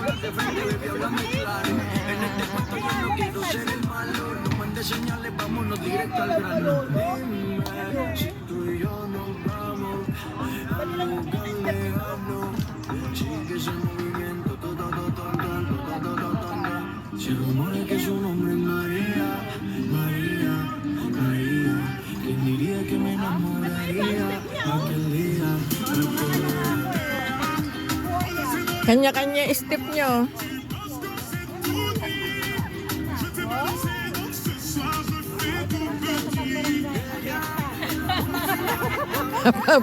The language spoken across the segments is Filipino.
De frente, baby, háblame claro. En este cuento yo no quiero ser el malo. No mandes señales, vámonos directo al grano. Dime si tú y yo nos vamos a buscar lejano. Sigue ese movimiento, si rumores que su nombre es María, María, María. ¿Quién diría que me enamoraría aquel día, aquel día? Kanya-kanya step nyo.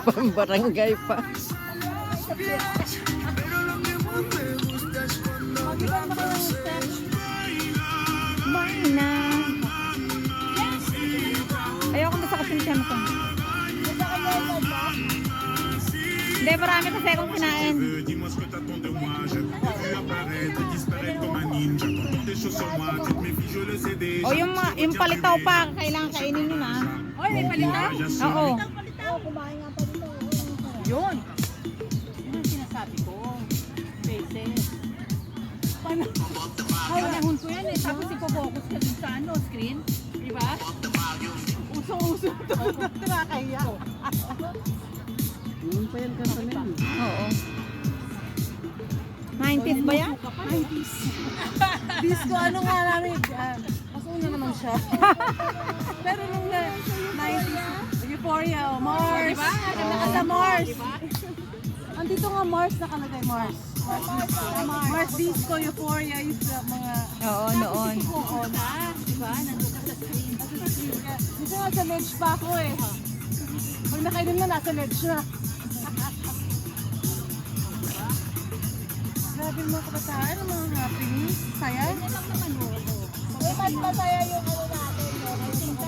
Pambarangay pa. Marina. Ayoko na sa kasintihan ko. Hindi, marami kasi akong kinain. O yung palitaw pa, kailangan kainin nyo na. Oy, may palitaw? Oo. Yun. Yun ang sinasabi ko. Faces. Panahon ko yan eh. Tapos ipo-focus ka dun sa ano, screen. Diba? Usong-uso ito. Nakakaya. Yun pa yan kanta na yun. Oo. 90s ba yan? 90s. Disco, ano nga namin? Mas una naman siya. Pero nung 90s, Euphoria, Mars. Diba? Sa Mars. Andito nga Mars nakalagay, Mars. Mars Disco, Euphoria, yung mga... Oo, noon. Oo na. Diba? Nandun ka sa screen. Dito nga sa ledge pa ako eh. Pag nakainom na, nasa ledge na. Grabe mga kabataan, ang mga happiness, saya. Mas masaya yung ano natin,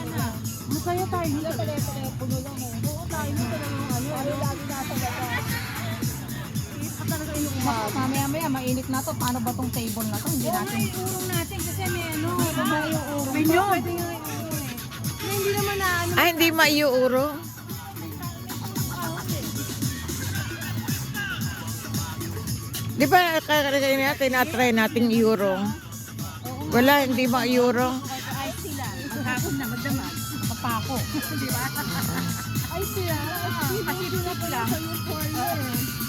no? Masaya tayo. Hindi na pare-puno lang eh. Oo, tayo nito lang yung ano. Ano lagi nasa baba. At talaga inuumaga. Mamaya-maya, mainit na to. Paano ba tong table na to? Hindi natin. Iurong natin kasi may ano. Baba yung urong. May nyo. Pwede nga iurong eh. Hindi naman na ano. Ah, hindi maiuuro. Di ba kakalagay natin, na-try natin iurong? Wala, hindi maiurong. Ay sila. Maghapon na, magdamag. Mapako. Di ba? Ay sila. Kasi dito lang.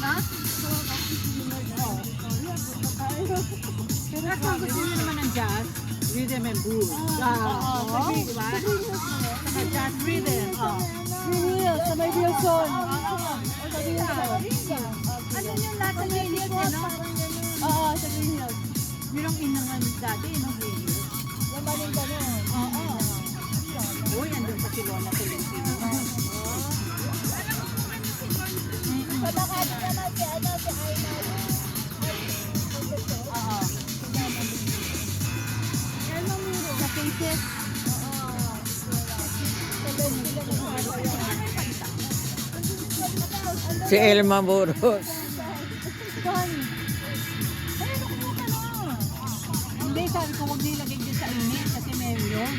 Ha? Pero kung gusto nyo naman ng jazz, rhythm and blues. Oo. Di ba? Saka jazz rhythm. Real, sa may Wilson. Ano yung lahat ng linis niya, no? Oo, sa Green Hills. Yun ang inangan dati, no? Linis. Yung maling ganun. Oo. Uy, andun pa si Lola Tolentino. Pabakali naman si ano, si Aina. Oo. Sa faces. Si Elma Burgos. Hindi, sabi ko huwag nilagay dyan sa init kasi meron yun.